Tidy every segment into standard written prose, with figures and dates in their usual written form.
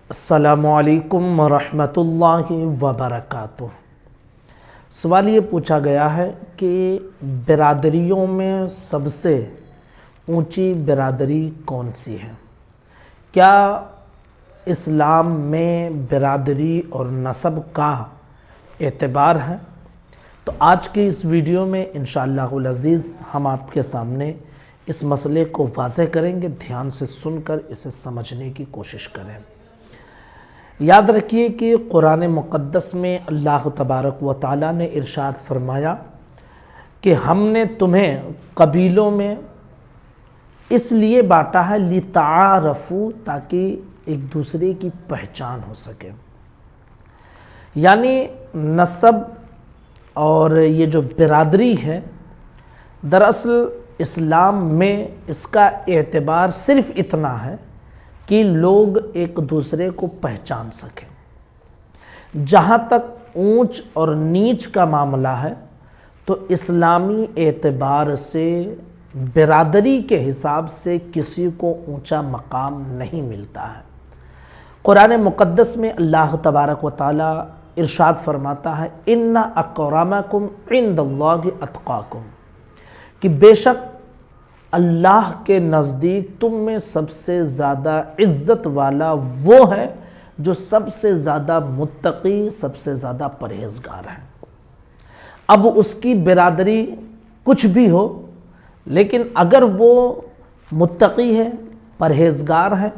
السلام علیکم ورحمۃ اللہ وبرکاتہ۔ سوال یہ پوچھا گیا ہے کہ برادریوں میں سب سے اونچی برادری کون سی ہے؟ کیا اسلام میں برادری اور نسب کا اعتبار ہے؟ تو آج کی اس ویڈیو میں انشاءاللہ العزیز ہم آپ کے سامنے اس مسئلے کو واضح کریں گے۔ دھیان سے سن کر اسے سمجھنے کی کوشش کریں۔ یاد رکھیے کہ قرآن مقدس میں اللہ تبارک و تعالیٰ نے ارشاد فرمایا کہ ہم نے تمہیں قبیلوں میں اس لیے بانٹا ہے لِتَعَارَفُوا، تاکہ ایک دوسرے کی پہچان ہو سکے۔ یعنی نسب اور یہ جو برادری ہے، دراصل اسلام میں اس کا اعتبار صرف اتنا ہے کہ لوگ ایک دوسرے کو پہچان سکیں۔ جہاں تک اونچ اور نیچ کا معاملہ ہے تو اسلامی اعتبار سے برادری کے حساب سے کسی کو اونچا مقام نہیں ملتا ہے۔ قرآن مقدس میں اللہ تبارک و تعالیٰ ارشاد فرماتا ہے اِنَّ أَكْرَمَكُمْ عِنْدَ اللَّهِ أَتْقَاكُمْ، کہ بے شک اللہ کے نزدیک تم میں سب سے زیادہ عزت والا وہ ہے جو سب سے زیادہ متقی، سب سے زیادہ پرہیزگار ہے۔ اب اس کی برادری کچھ بھی ہو، لیکن اگر وہ متقی ہے، پرہیزگار ہے،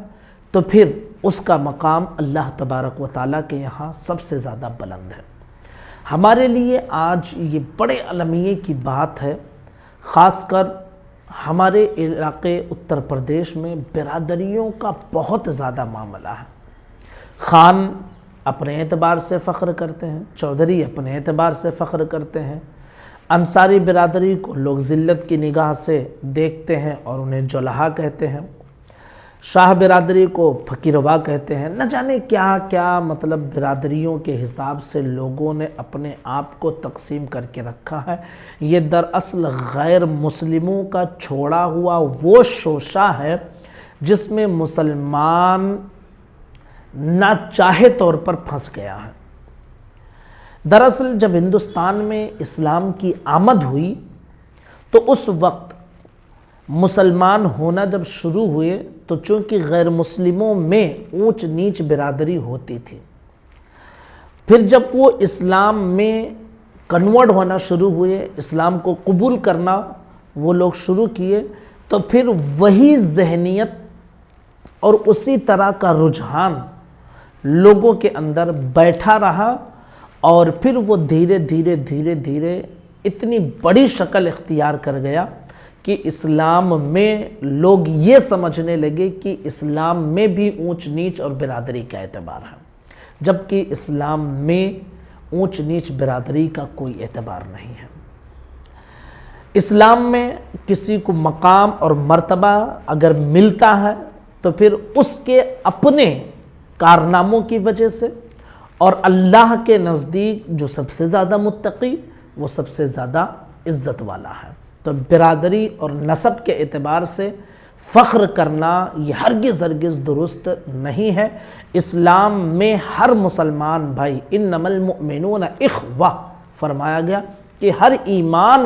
تو پھر اس کا مقام اللہ تبارک و تعالیٰ کے یہاں سب سے زیادہ بلند ہے۔ ہمارے لیے آج یہ بڑے المیے کی بات ہے، خاص کر ہمارے علاقے اتر پردیش میں برادریوں کا بہت زیادہ معاملہ ہے۔ خان اپنے اعتبار سے فخر کرتے ہیں، چودھری اپنے اعتبار سے فخر کرتے ہیں، انصاری برادری کو لوگ ذلت کی نگاہ سے دیکھتے ہیں اور انہیں جولہا کہتے ہیں، شاہ برادری کو فقیروا کہتے ہیں، نہ جانے کیا کیا مطلب برادریوں کے حساب سے لوگوں نے اپنے آپ کو تقسیم کر کے رکھا ہے۔ یہ دراصل غیر مسلموں کا چھوڑا ہوا وہ شوشہ ہے جس میں مسلمان نہ چاہے طور پر پھنس گیا ہے۔ دراصل جب ہندوستان میں اسلام کی آمد ہوئی تو اس وقت مسلمان ہونا جب شروع ہوئے تو چونکہ غیر مسلموں میں اونچ نیچ برادری ہوتی تھی، پھر جب وہ اسلام میں کنورٹ ہونا شروع ہوئے، اسلام کو قبول کرنا وہ لوگ شروع کیے، تو پھر وہی ذہنیت اور اسی طرح کا رجحان لوگوں کے اندر بیٹھا رہا، اور پھر وہ دھیرے دھیرے اتنی بڑی شکل اختیار کر گیا کہ اسلام میں لوگ یہ سمجھنے لگے کہ اسلام میں بھی اونچ نیچ اور برادری کا اعتبار ہے، جبکہ اسلام میں اونچ نیچ برادری کا کوئی اعتبار نہیں ہے۔ اسلام میں کسی کو مقام اور مرتبہ اگر ملتا ہے تو پھر اس کے اپنے کارناموں کی وجہ سے، اور اللہ کے نزدیک جو سب سے زیادہ متقی وہ سب سے زیادہ عزت والا ہے۔ تو برادری اور نسب کے اعتبار سے فخر کرنا یہ ہرگز درست نہیں ہے۔ اسلام میں ہر مسلمان بھائی انما المؤمنون اخوہ فرمایا گیا کہ ہر ایمان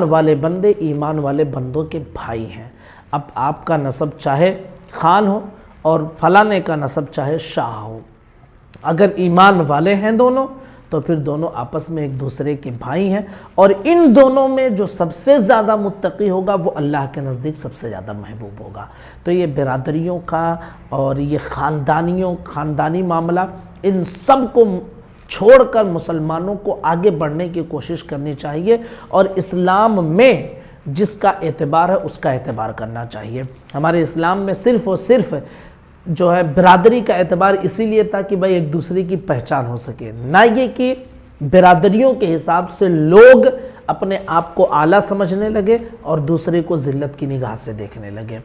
والے بندے ایمان والے بندوں کے بھائی ہیں۔ اب آپ کا نسب چاہے خان ہو اور فلانے کا نسب چاہے شاہ ہو، اگر ایمان والے ہیں دونوں تو پھر دونوں آپس میں ایک دوسرے کے بھائی ہیں، اور ان دونوں میں جو سب سے زیادہ متقی ہوگا وہ اللہ کے نزدیک سب سے زیادہ محبوب ہوگا۔ تو یہ برادریوں کا اور یہ خاندانی معاملہ، ان سب کو چھوڑ کر مسلمانوں کو آگے بڑھنے کی کوشش کرنی چاہیے، اور اسلام میں جس کا اعتبار ہے اس کا اعتبار کرنا چاہیے۔ ہمارے اسلام میں صرف اور صرف جو ہے برادری کا اعتبار اسی لیے تھا کہ بھائی ایک دوسرے کی پہچان ہو سکے، نہ یہ کہ برادریوں کے حساب سے لوگ اپنے آپ کو اعلیٰ سمجھنے لگے اور دوسرے کو ذلت کی نگاہ سے دیکھنے لگے۔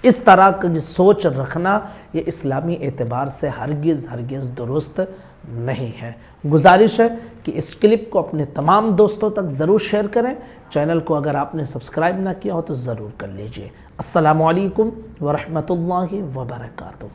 اس طرح کی سوچ رکھنا یہ اسلامی اعتبار سے ہرگز درست نہیں ہے۔ گزارش ہے کہ اس کلپ کو اپنے تمام دوستوں تک ضرور شیئر کریں۔ چینل کو اگر آپ نے سبسکرائب نہ کیا ہو تو ضرور کر لیجئے۔ السلام علیکم ورحمۃ اللہ وبرکاتہ۔